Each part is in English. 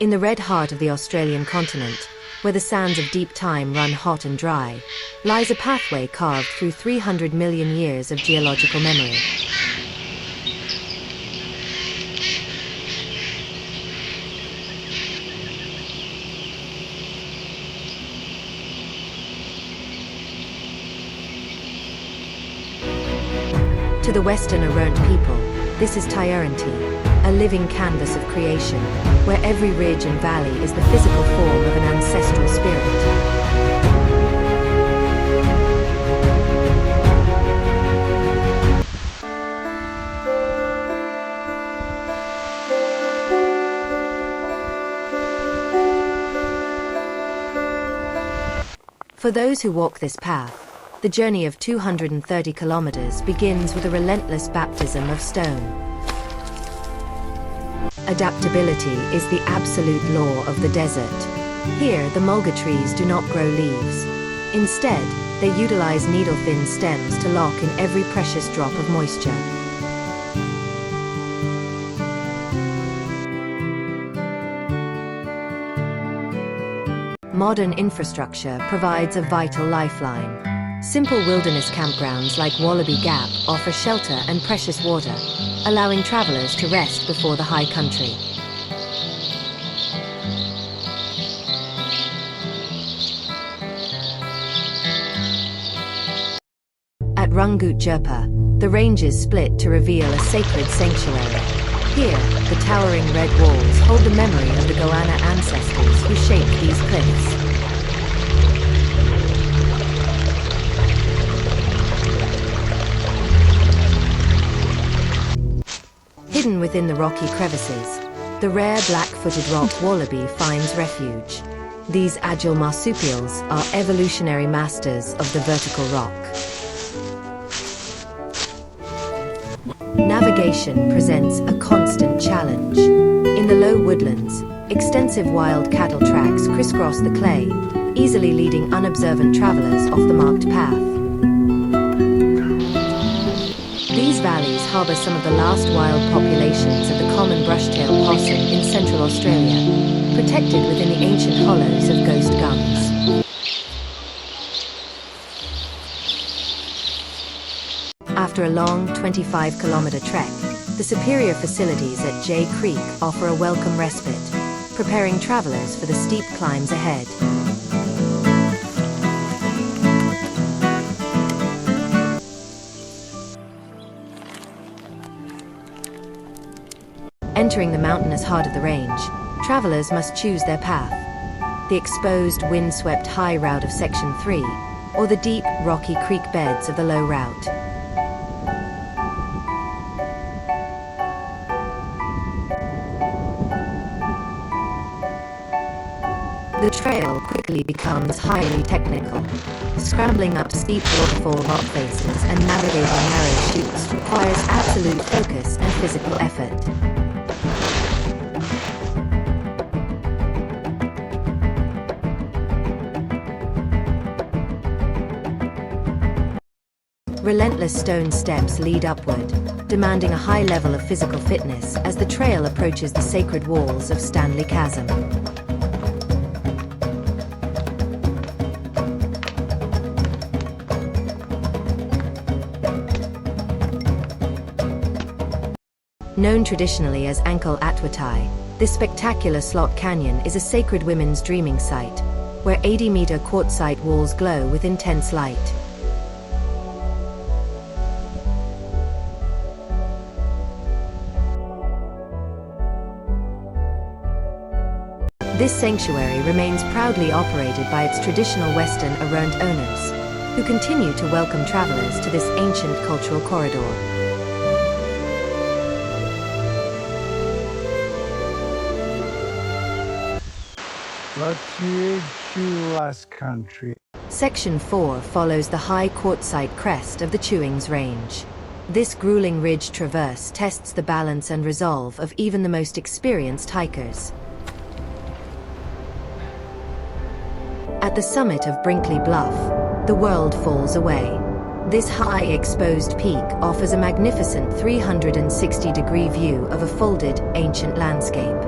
In the red heart of the Australian continent, where the sands of deep time run hot and dry, lies a pathway carved through 300 million years of geological memory. To the Western Arrernte people, this is Tjoritja, a living canvas of creation, where every ridge and valley is the physical form of an ancestral spirit. For those who walk this path, the journey of 230 kilometers begins with a relentless baptism of stone. Adaptability is the absolute law of the desert. Here, the mulga trees do not grow leaves. Instead, they utilize needle-thin stems to lock in every precious drop of moisture. Modern infrastructure provides a vital lifeline. Simple wilderness campgrounds like Wallaby Gap offer shelter and precious water, allowing travelers to rest before the high country. At Rrutjpma, the ranges split to reveal a sacred sanctuary. Here, the towering red walls hold the memory of the Goanna ancestors who shaped these cliffs. Hidden within the rocky crevices, the rare black-footed rock wallaby finds refuge. These agile marsupials are evolutionary masters of the vertical rock. Navigation presents a constant challenge. In the low woodlands, extensive wild cattle tracks crisscross the clay, easily leading unobservant travelers off the marked path. These valleys harbor some of the last wild populations of the common brush-tailed possum in central Australia, protected within the ancient hollows of ghost gums. After a long 25-kilometer trek, the superior facilities at Ellery Creek offer a welcome respite, preparing travelers for the steep climbs ahead. Entering the mountainous heart of the range, travelers must choose their path: the exposed, wind-swept high route of Section 3, or the deep, rocky creek beds of the low route. The trail quickly becomes highly technical. Scrambling up steep waterfall rock faces and navigating narrow chutes requires absolute focus and physical effort. Relentless stone steps lead upward, demanding a high level of physical fitness as the trail approaches the sacred walls of Standley Chasm. Known traditionally as Angkor Atwatai, this spectacular slot canyon is a sacred women's dreaming site, where 80-meter quartzite walls glow with intense light. This sanctuary remains proudly operated by its traditional Western Arrernte owners, who continue to welcome travelers to this ancient cultural corridor. Let's see you last country. Section 4 follows the high quartzite crest of the Tjoritja Range. This grueling ridge traverse tests the balance and resolve of even the most experienced hikers. At the summit of Brinkley Bluff, the world falls away. This high exposed peak offers a magnificent 360-degree view of a folded, ancient landscape.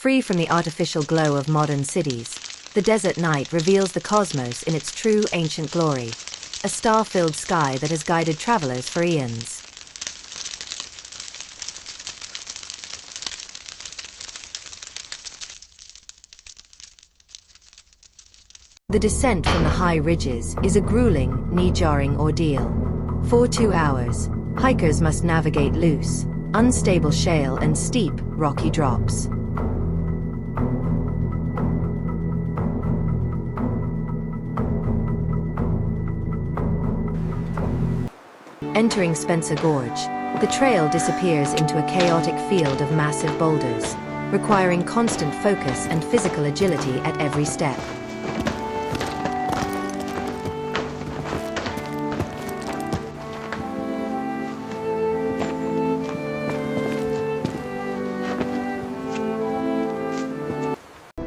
Free from the artificial glow of modern cities, the desert night reveals the cosmos in its true ancient glory, a star-filled sky that has guided travelers for eons. The descent from the high ridges is a grueling, knee-jarring ordeal. For 2 hours, hikers must navigate loose, unstable shale and steep, rocky drops. Entering Spencer Gorge, the trail disappears into a chaotic field of massive boulders, requiring constant focus and physical agility at every step.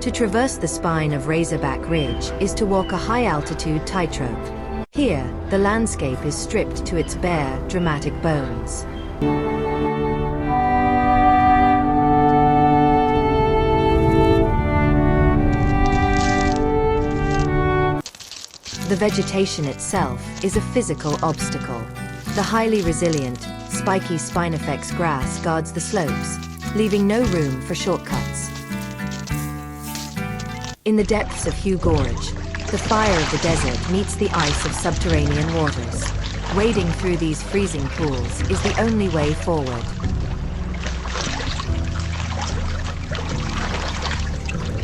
To traverse the spine of Razorback Ridge is to walk a high-altitude tightrope. Here, the landscape is stripped to its bare, dramatic bones. The vegetation itself is a physical obstacle. The highly resilient, spiky Spinifex grass guards the slopes, leaving no room for shortcuts. In the depths of Hugh Gorge, the fire of the desert meets the ice of subterranean waters. Wading through these freezing pools is the only way forward.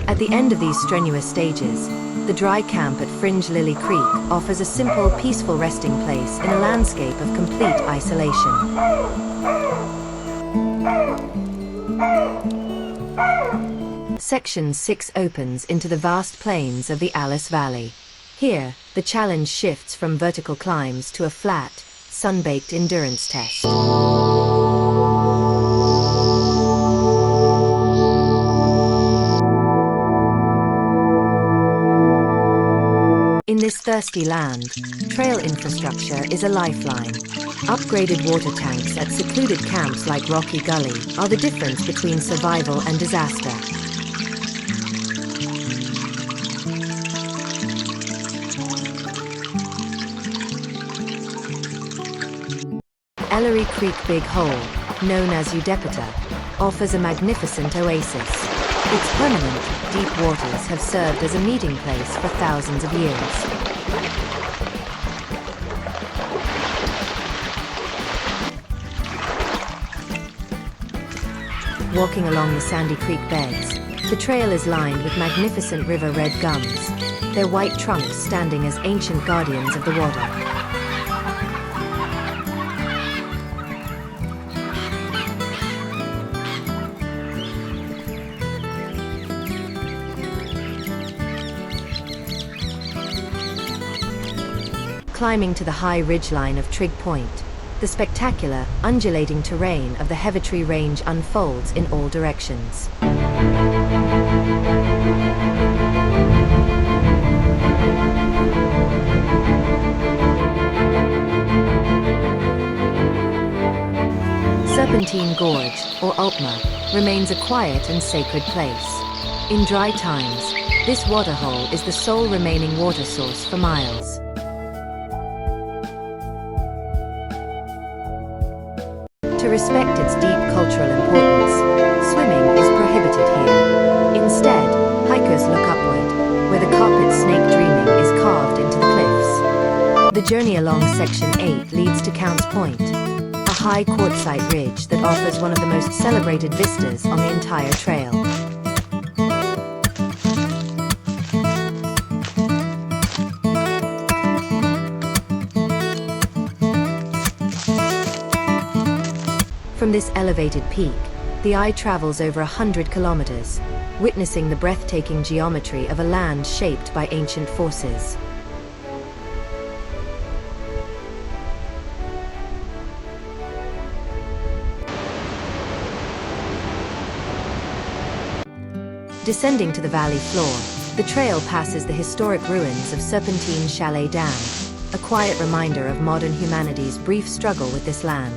At the end of these strenuous stages, the dry camp at Fringe Lily Creek offers a simple, peaceful resting place in a landscape of complete isolation. Section 6 opens into the vast plains of the Alice Valley. Here, the challenge shifts from vertical climbs to a flat, sun-baked endurance test. In this thirsty land, trail infrastructure is a lifeline. Upgraded water tanks at secluded camps like Rocky Gully are the difference between survival and disaster. Ellery Creek Big Hole, known as Rrutjpma, offers a magnificent oasis. Its permanent, deep waters have served as a meeting place for thousands of years. Walking along the sandy creek beds, the trail is lined with magnificent river red gums, their white trunks standing as ancient guardians of the water. Climbing to the high ridgeline of Trig Point, the spectacular, undulating terrain of the Heavitree Range unfolds in all directions. Serpentine Gorge, or Rrutjpma, remains a quiet and sacred place. In dry times, this waterhole is the sole remaining water source for miles. To respect its deep cultural importance, swimming is prohibited here. Instead, hikers look upward, where the carpet snake dreaming is carved into the cliffs. The journey along Section 8 leads to Counts Point, a high quartzite ridge that offers one of the most celebrated vistas on the entire trail. From this elevated peak, the eye travels over 100 kilometers, witnessing the breathtaking geometry of a land shaped by ancient forces. Descending to the valley floor, the trail passes the historic ruins of Serpentine Chalet Dam, a quiet reminder of modern humanity's brief struggle with this land.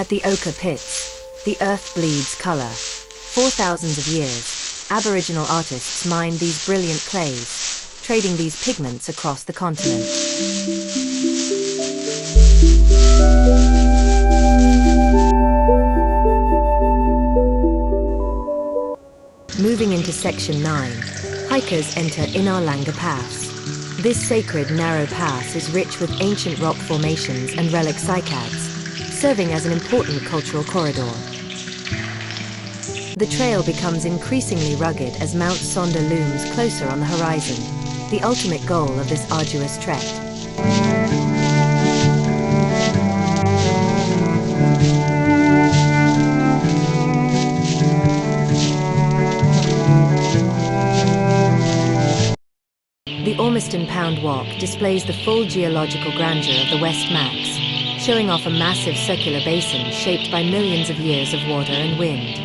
the ochre pits, the earth bleeds color. For thousands of years, Aboriginal artists mined these brilliant clays, trading these pigments across the continent. Moving into Section 9, hikers enter Inarlanga Pass. This sacred narrow pass is rich with ancient rock formations and relic cycads, serving as an important cultural corridor. The trail becomes increasingly rugged as Mount Sonder looms closer on the horizon, the ultimate goal of this arduous trek. The Ormiston Pound Walk displays the full geological grandeur of the West Macs, showing off a massive circular basin shaped by millions of years of water and wind.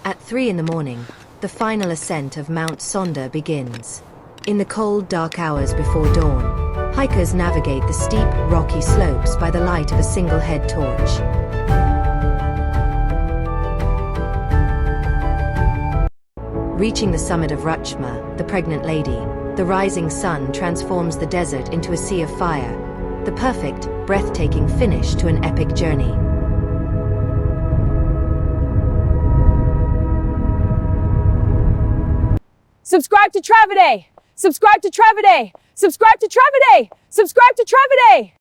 At 3 in the morning, the final ascent of Mount Sonder begins. In the cold, dark hours before dawn, hikers navigate the steep, rocky slopes by the light of a single head torch. Reaching the summit of Rrutjpma, the pregnant lady, the rising sun transforms the desert into a sea of fire, the perfect, breathtaking finish to an epic journey. Subscribe to Traviday! Subscribe to Traviday! Subscribe to Traviday! Subscribe to Traviday!